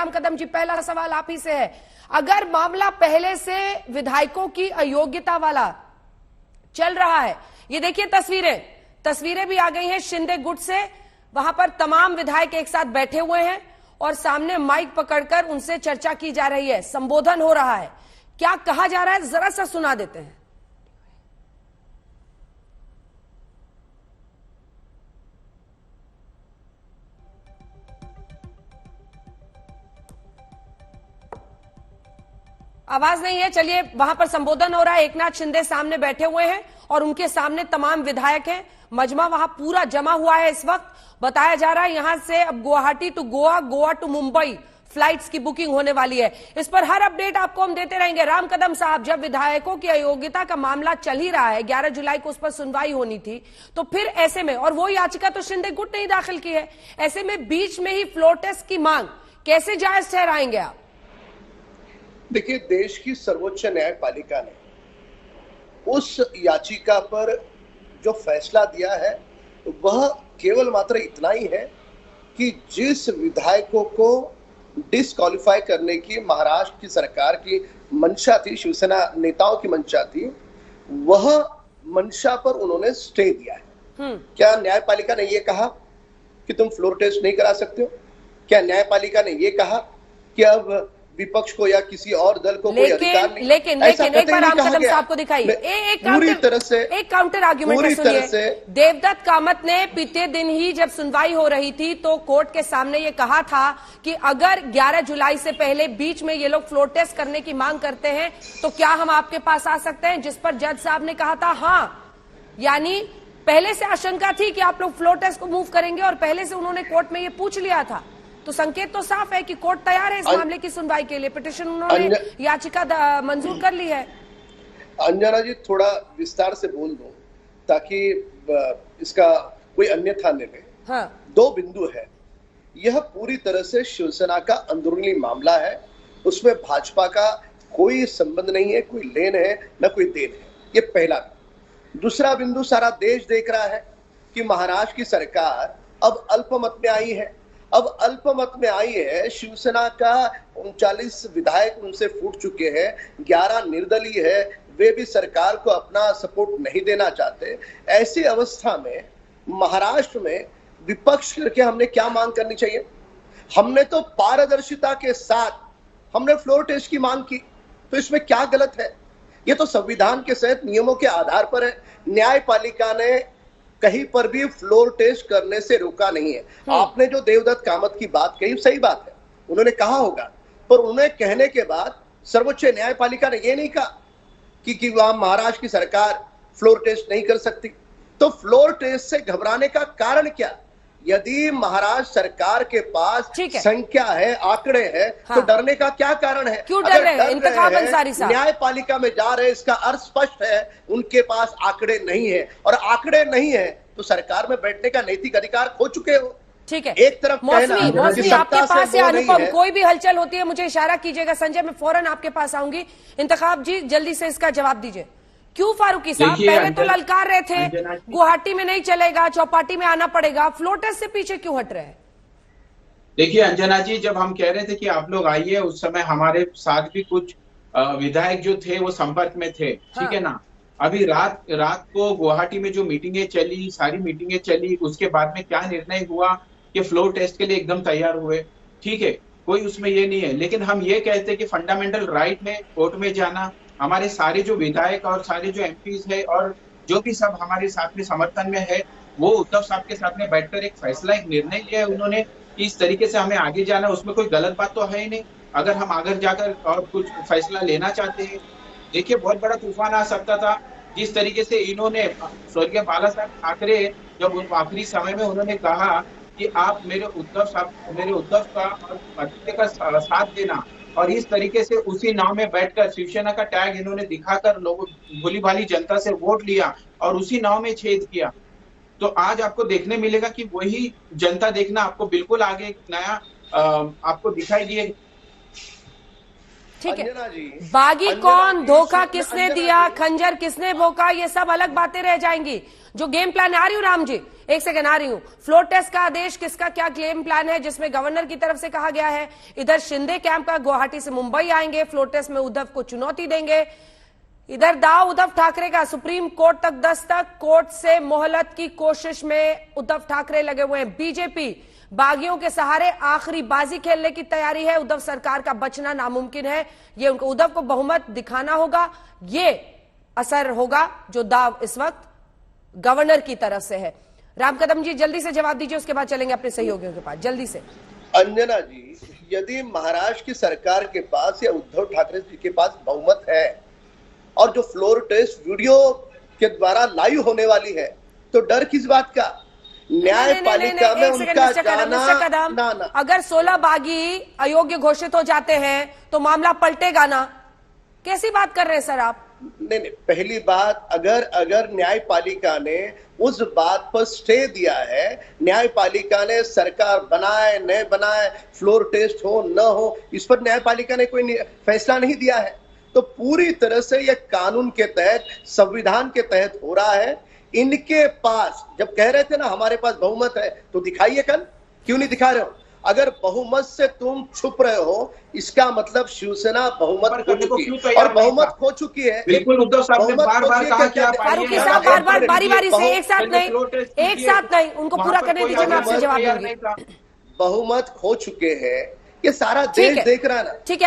राम कदम जी, पहला सवाल आप ही से है। अगर मामला पहले से विधायकों की अयोग्यता वाला चल रहा है, ये देखिए तस्वीरें भी आ गई हैं शिंदे गुट से, वहां पर तमाम विधायक एक साथ बैठे हुए हैं और सामने माइक पकड़कर उनसे चर्चा की जा रही है, संबोधन हो रहा है। क्या कहा जा रहा है जरा सा सुना देते हैं। आवाज नहीं है, चलिए वहां पर संबोधन हो रहा है। एकनाथ शिंदे सामने बैठे हुए हैं और उनके सामने तमाम विधायक हैं। मजमा वहां पूरा जमा हुआ है इस वक्त। बताया जा रहा है यहां से अब Guwahati to Goa, Goa to Mumbai flights की बुकिंग होने वाली है। इस पर हर अपडेट आपको हम देते रहेंगे। राम कदम साहब, जब विधायकों की अयोग्यता का मामला चल ही रहा है, 11 जुलाई को उस पर सुनवाई होनी थी, तो फिर ऐसे में, और वो याचिका तो शिंदे गुट ने ही दाखिल की है, ऐसे में बीच में ही फ्लोर टेस्ट की मांग कैसे जायज ठहराएंगे आप? देखिए, देश की सर्वोच्च न्यायपालिका ने उस याचिका पर जो फैसला दिया है वह केवल मात्र इतना ही है कि जिस विधायकों को डिस्क्वालीफाई करने की महाराष्ट्र की सरकार की मंशा थी, शिवसेना नेताओं की मंशा थी, वह मंशा पर उन्होंने स्टे दिया है। क्या न्यायपालिका ने यह कहा कि तुम फ्लोर टेस्ट नहीं करा सकते हो? क्या न्यायपालिका ने यह कहा कि अब विपक्ष को या किसी और दल को कोई अधिकार नहीं? लेकिन एक बार राम कदम साहब को दिखाइए एक काउंटर आर्ग्यूमेंट सुनिए। देवदत्त कामत ने बीते दिन ही जब सुनवाई हो रही थी तो कोर्ट के सामने ये कहा था कि अगर 11 जुलाई से पहले बीच में ये लोग फ्लोर टेस्ट करने की मांग करते हैं तो क्या हम आपके पास आ सकते हैं, जिस पर जज साहब ने कहा था हाँ, यानी पहले से आशंका थी कि आप लोग फ्लोर टेस्ट को मूव करेंगे और पहले से उन्होंने कोर्ट में ये पूछ लिया था। तो संकेत तो साफ है कि कोर्ट तैयार है इस मामले की सुनवाई के लिए। पिटीशन उन्होंने याचिका मंजूर कर ली है। अंजना जी, थोड़ा विस्तार से बोल दो ताकि इसका कोई अन्यथा न ले। हाँ। 2 बिंदु है। यह पूरी तरह से शिवसेना का अंदरूनी मामला है, उसमें भाजपा का कोई संबंध नहीं है, कोई लेन है न कोई देन है। ये पहला। दूसरा बिंदु, सारा देश देख रहा है कि महाराष्ट्र की सरकार अब अल्पमत में आई है। अब अल्पमत में आई है, शिवसेना का 39 विधायक उनसे फूट चुके हैं, 11 निर्दलीय है, वे भी सरकार को अपना सपोर्ट नहीं देना चाहते। ऐसी अवस्था में महाराष्ट्र में विपक्ष करके हमने क्या मांग करनी चाहिए? हमने तो पारदर्शिता के साथ हमने फ्लोर टेस्ट की मांग की, तो इसमें क्या गलत है? ये तो संविधान के तहत नियमों के आधार पर है। न्यायपालिका ने कहीं पर भी फ्लोर टेस्ट करने से रोका नहीं है। आपने जो देवदत्त कामत की बात कही सही बात है, उन्होंने कहा होगा, पर उन्हें कहने के बाद सर्वोच्च न्यायपालिका ने यह नहीं कहा कि वहां महाराष्ट्र की सरकार फ्लोर टेस्ट नहीं कर सकती। तो फ्लोर टेस्ट से घबराने का कारण क्या? यदि महाराष्ट्र सरकार के पास संख्या है, आंकड़े हैं, तो डरने का क्या कारण है? क्यों डर रहे हैं? इंतखाब अंसारी साहब न्यायपालिका में जा रहे, इसका अर्थ स्पष्ट है, उनके पास आंकड़े नहीं है, और आंकड़े नहीं है तो सरकार में बैठने का नैतिक अधिकार खो चुके हो। ठीक है, एक तरफ मौसमी आपके पास या अनुपम कोई भी हलचल होती है मुझे इशारा कीजिएगा। संजय, मैं फौरन आपके पास आऊंगी। इंतखाब जी, जल्दी से इसका जवाब दीजिए। क्यों फारूकी साहब पहले तो ललकार रहे थे गुवाहाटी में नहीं चलेगा, चौपाटी में आना पड़ेगा, फ्लोर टेस्ट से पीछे क्यों हट रहे हैं? देखिए अंजना जी, जब हम कह रहे थे कि आप लोग आइए, उस समय हमारे साथ भी कुछ विधायक जो थे वो संपर्क में थे। हाँ। ठीक है ना। अभी रात को गुवाहाटी में जो मीटिंगें चली, सारी मीटिंगें चली, उसके बाद में क्या निर्णय हुआ कि फ्लोर टेस्ट के लिए एकदम तैयार हुए। ठीक है, कोई उसमें ये नहीं है, लेकिन हम ये कहते हैं कि फंडामेंटल राइट है कोर्ट में जाना। हमारे सारे जो विधायक और सारे जो एमपीज है और जो भी सब हमारे साथ में समर्थन में है, वो उद्धव साहब के साथ में बैठकर एक फैसला, एक निर्णय लिया है उन्होंने कि इस तरीके से हमें आगे जाना। उसमें कोई गलत बात तो है ही नहीं अगर हम आगे जाकर और कुछ फैसला लेना चाहते हैं। देखिए, बहुत बड़ा तूफान आ सकता था जिस तरीके से इन्होंने, स्वर्गीय बाला साहब ठाकरे, जब आखिरी समय में उन्होंने कहा कि आप मेरे उद्धव का और आदित्य का साथ देना, और इस तरीके से उसी नाव में बैठकर शिवसेना का टैग इन्होंने दिखाकर लोगों, भोली भाली जनता से वोट लिया और उसी नाव में छेद किया। तो आज आपको देखने मिलेगा कि वही जनता देखना आपको बिल्कुल आगे नया आपको दिखाई दिए। ठीक है, अंजना जी, बागी कौन, धोखा किसने दिया, खंजर किसने भोंका, ये सब अलग बातें रह जाएंगी। जो गेम प्लान, आ रही हूं राम जी, एक सेकंड आ रही हूं। फ्लोर टेस्ट का आदेश किसका क्या गेम प्लान है, जिसमें गवर्नर की तरफ से कहा गया है इधर शिंदे कैंप का गुवाहाटी से मुंबई आएंगे, फ्लोर टेस्ट में उद्धव को चुनौती देंगे। इधर दाव उद्धव ठाकरे का, सुप्रीम कोर्ट तक दस्तक, कोर्ट से मोहलत की कोशिश में उद्धव ठाकरे लगे हुए हैं। बीजेपी बागियों के सहारे आखिरी बाजी खेलने की तैयारी है, उद्धव सरकार का बचना नामुमकिन है, ये उनको उद्धव को बहुमत दिखाना होगा, ये असर होगा जो दाव इस वक्त गवर्नर की तरफ से है। राम कदम जी जल्दी से जवाब दीजिए, उसके बाद चलेंगे अपने सहयोगियों के पास, जल्दी से। अंजना जी, यदि महाराष्ट्र की सरकार के पास या उद्धव ठाकरे जी के पास बहुमत है और जो फ्लोर टेस्ट वीडियो के द्वारा लाइव होने वाली है, तो डर किस बात का? न्यायपालिका में उनका जाना ना। अगर 16 बागी अयोग्य घोषित हो जाते हैं तो मामला पलटेगा ना, कैसी बात कर रहे हैं सर आप? नहीं, पहली बात, अगर न्यायपालिका ने उस बात पर स्टे दिया है, न्यायपालिका ने सरकार बनाए न बनाए, फ्लोर टेस्ट हो न हो, इस पर न्यायपालिका ने कोई फैसला नहीं दिया है, तो पूरी तरह से यह कानून के तहत, संविधान के तहत हो रहा है। इनके पास, जब कह रहे थे ना हमारे पास बहुमत है, तो दिखाइए कल, क्यों नहीं दिखा रहे हो? अगर बहुमत से तुम छुप रहे हो, इसका मतलब शिवसेना बहुमत खो चुकी है, और बहुमत खो चुकी है। बिल्कुल, उद्धव साहब ने बार-बार कहा कि आप फारूकी साहब बार-बार बारी-बारी से एक साथ नहीं, उनको पूरा करने दीजिए, मैं आपसे जवाब दूंगी। बहुमत खो चुके हैं, ये सारा देश देख रहा है ना। ठीक है।